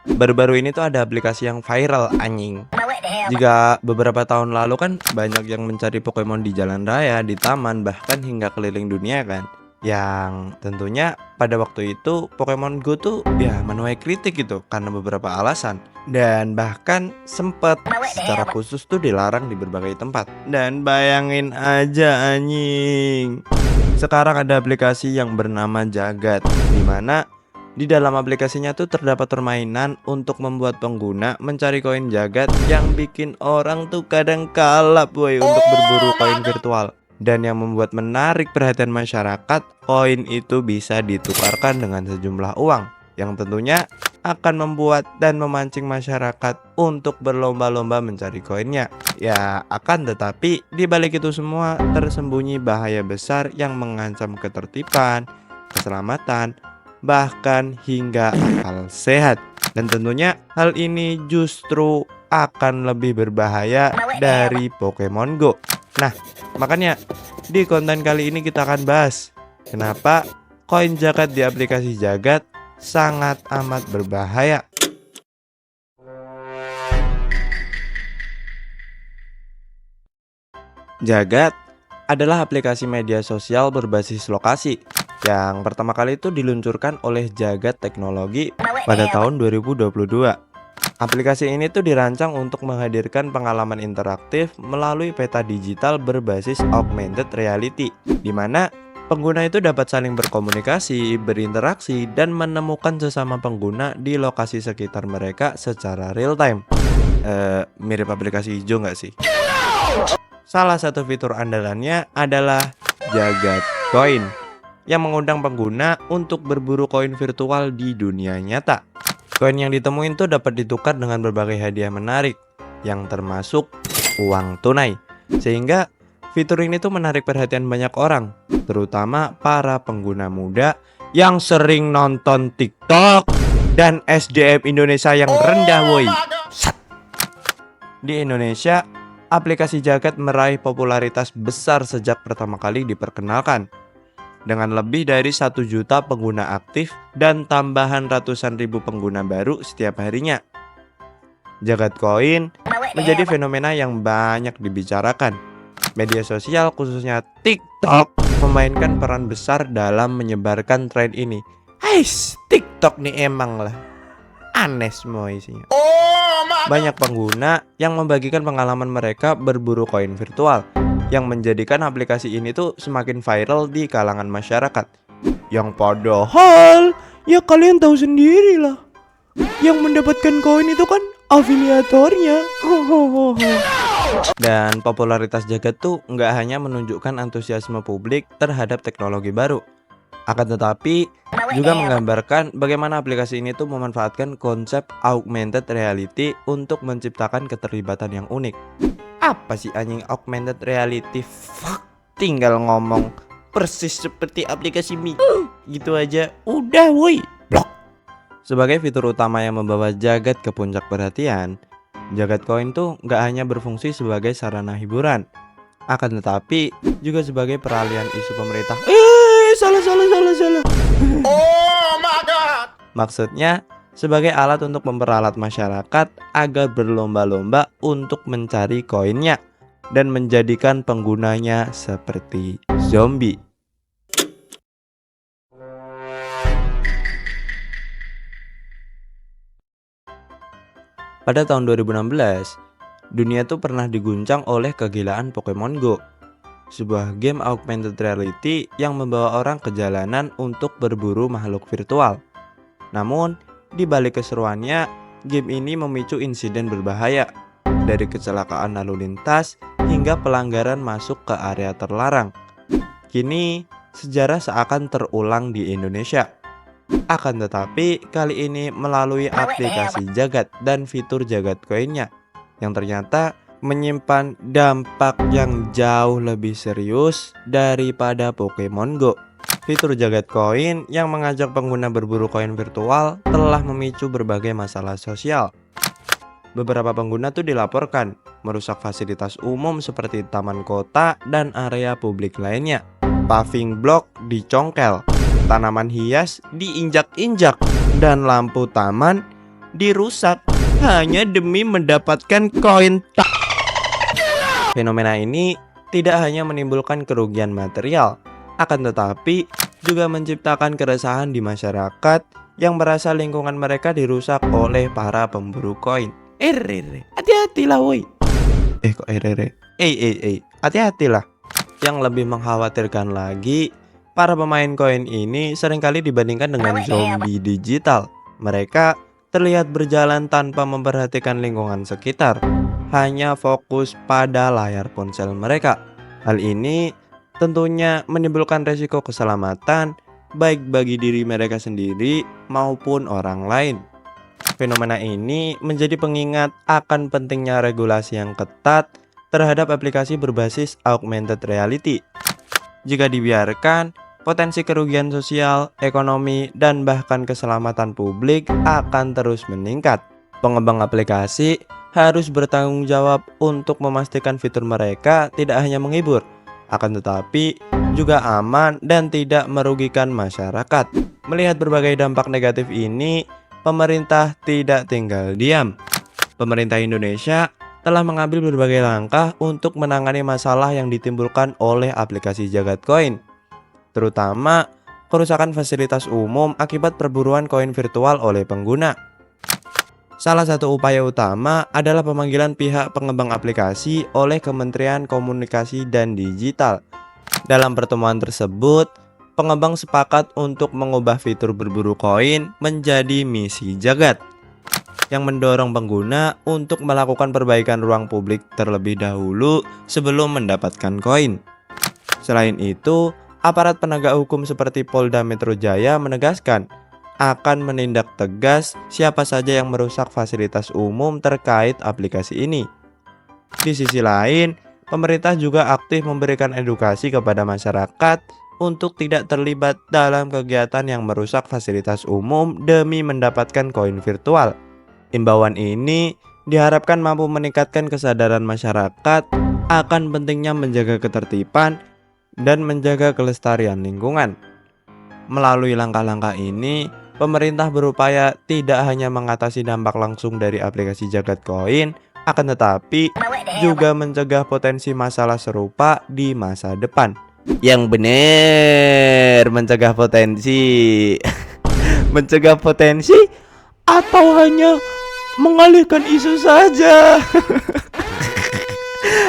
Baru-baru ini tuh ada aplikasi yang viral anjing. Jika beberapa tahun lalu kan banyak yang mencari Pokemon di jalan raya, di taman, bahkan hingga keliling dunia kan. Yang tentunya pada waktu itu Pokemon Go tuh ya menuai kritik gitu karena beberapa alasan. Dan bahkan sempet secara khusus tuh dilarang di berbagai tempat. Dan bayangin aja anjing. Sekarang ada aplikasi yang bernama Jagat, di mana di dalam aplikasinya tuh terdapat permainan untuk membuat pengguna mencari koin jagat yang bikin orang tuh kadang kalap woi untuk berburu koin virtual. Dan yang membuat menarik perhatian masyarakat, koin itu bisa ditukarkan dengan sejumlah uang yang tentunya akan membuat dan memancing masyarakat untuk berlomba-lomba mencari koinnya. Ya, akan tetapi di balik itu semua tersembunyi bahaya besar yang mengancam ketertiban, keselamatan, bahkan hingga akal sehat. Dan tentunya hal ini justru akan lebih berbahaya dari Pokemon Go. Nah, makanya di konten kali ini kita akan bahas kenapa koin jagat di aplikasi Jagat sangat amat berbahaya. Jagat adalah aplikasi media sosial berbasis lokasi yang pertama kali itu diluncurkan oleh Jagat Teknologi pada tahun 2022. Aplikasi ini tuh dirancang untuk menghadirkan pengalaman interaktif melalui peta digital berbasis augmented reality, di mana pengguna itu dapat saling berkomunikasi, berinteraksi, dan menemukan sesama pengguna di lokasi sekitar mereka secara real time. Mirip aplikasi hijau nggak sih? Salah satu fitur andalannya adalah Jagat Coin, yang mengundang pengguna untuk berburu koin virtual di dunia nyata. Koin yang ditemuin tuh dapat ditukar dengan berbagai hadiah menarik, yang termasuk uang tunai. Sehingga fitur ini tuh menarik perhatian banyak orang, terutama para pengguna muda yang sering nonton TikTok dan SDM Indonesia yang rendah woi. Di Indonesia, aplikasi Jagat meraih popularitas besar sejak pertama kali diperkenalkan, dengan lebih dari 1 juta pengguna aktif dan tambahan ratusan ribu pengguna baru setiap harinya. Jagat Koin menjadi fenomena yang banyak dibicarakan. Media sosial khususnya TikTok memainkan peran besar dalam menyebarkan tren ini. TikTok nih emang lah aneh semua isinya. Banyak pengguna yang membagikan pengalaman mereka berburu koin virtual, yang menjadikan aplikasi ini tuh semakin viral di kalangan masyarakat. Yang padahal ya kalian tahu sendiri lah, yang mendapatkan koin itu kan afiliatornya. Dan popularitas Jagat tuh nggak hanya menunjukkan antusiasme publik terhadap teknologi baru, akan tetapi juga menggambarkan bagaimana aplikasi ini tuh memanfaatkan konsep augmented reality untuk menciptakan keterlibatan yang unik. Apa sih anjing augmented reality? Fuck, tinggal ngomong persis seperti aplikasi Mi gitu aja udah woi blok. Sebagai fitur utama yang membawa Jagat ke puncak perhatian, Jagat Coin tuh nggak hanya berfungsi sebagai sarana hiburan, akan tetapi juga sebagai peralihan isu pemerintah. Salah. Oh my god. Maksudnya sebagai alat untuk memperalat masyarakat agar berlomba-lomba untuk mencari koinnya dan menjadikan penggunanya seperti zombie. Pada tahun 2016, dunia tuh pernah diguncang oleh kegilaan Pokemon Go, sebuah game augmented reality yang membawa orang ke jalanan untuk berburu makhluk virtual. Namun, di balik keseruannya, game ini memicu insiden berbahaya, dari kecelakaan lalu lintas hingga pelanggaran masuk ke area terlarang. Kini, sejarah seakan terulang di Indonesia. Akan tetapi, kali ini melalui aplikasi Jagat dan fitur Jagat Coin-nya, yang ternyata menyimpan dampak yang jauh lebih serius daripada Pokemon Go. Fitur Jagat Coin yang mengajak pengguna berburu koin virtual telah memicu berbagai masalah sosial. Beberapa pengguna tuh dilaporkan merusak fasilitas umum seperti taman kota dan area publik lainnya. Paving block dicongkel, tanaman hias diinjak-injak, dan lampu taman dirusak hanya demi mendapatkan koin. Fenomena ini tidak hanya menimbulkan kerugian material, akan tetapi juga menciptakan keresahan di masyarakat yang merasa lingkungan mereka dirusak oleh para pemburu koin. Hati-hatilah woi. Kok hati-hatilah. Yang lebih mengkhawatirkan lagi, para pemain koin ini seringkali dibandingkan dengan zombie digital. Mereka terlihat berjalan tanpa memperhatikan lingkungan sekitar, hanya fokus pada layar ponsel mereka. Hal ini tentunya menimbulkan resiko keselamatan baik bagi diri mereka sendiri maupun orang lain. Fenomena ini menjadi pengingat akan pentingnya regulasi yang ketat terhadap aplikasi berbasis augmented reality. Jika dibiarkan, potensi kerugian sosial, ekonomi, dan bahkan keselamatan publik akan terus meningkat. Pengembang aplikasi harus bertanggung jawab untuk memastikan fitur mereka tidak hanya menghibur, akan tetapi juga aman dan tidak merugikan masyarakat. Melihat berbagai dampak negatif ini, pemerintah tidak tinggal diam. Pemerintah Indonesia telah mengambil berbagai langkah untuk menangani masalah yang ditimbulkan oleh aplikasi Jagat Koin, terutama kerusakan fasilitas umum akibat perburuan koin virtual oleh pengguna. Salah satu upaya utama adalah pemanggilan pihak pengembang aplikasi oleh Kementerian Komunikasi dan Digital. Dalam pertemuan tersebut, pengembang sepakat untuk mengubah fitur berburu koin menjadi misi Jagat, yang mendorong pengguna untuk melakukan perbaikan ruang publik terlebih dahulu sebelum mendapatkan koin. Selain itu, aparat penegak hukum seperti Polda Metro Jaya menegaskan akan menindak tegas siapa saja yang merusak fasilitas umum terkait aplikasi ini. Di sisi lain, pemerintah juga aktif memberikan edukasi kepada masyarakat untuk tidak terlibat dalam kegiatan yang merusak fasilitas umum demi mendapatkan koin virtual. Imbauan ini diharapkan mampu meningkatkan kesadaran masyarakat akan pentingnya menjaga ketertiban dan menjaga kelestarian lingkungan. Melalui langkah-langkah ini, pemerintah berupaya tidak hanya mengatasi dampak langsung dari aplikasi Jagat Koin, akan tetapi juga mencegah potensi masalah serupa di masa depan. Yang benar, mencegah potensi. Mencegah potensi atau hanya mengalihkan isu saja?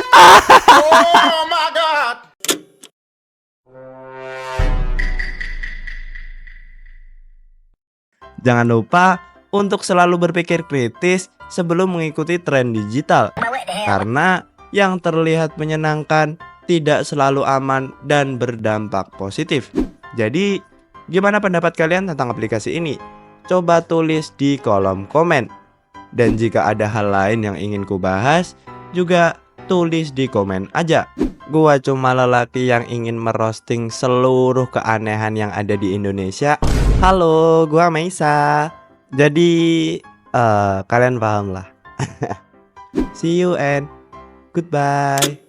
Oh my God. Jangan lupa untuk selalu berpikir kritis sebelum mengikuti tren digital, karena yang terlihat menyenangkan tidak selalu aman dan berdampak positif. Jadi, gimana pendapat kalian tentang aplikasi ini? Coba tulis di kolom komen. Dan jika ada hal lain yang ingin kubahas, juga tulis di komen aja. Gua cuma lelaki yang ingin merosting seluruh keanehan yang ada di Indonesia. Halo, gua Meisa. Jadi, kalian paham lah. See you and goodbye.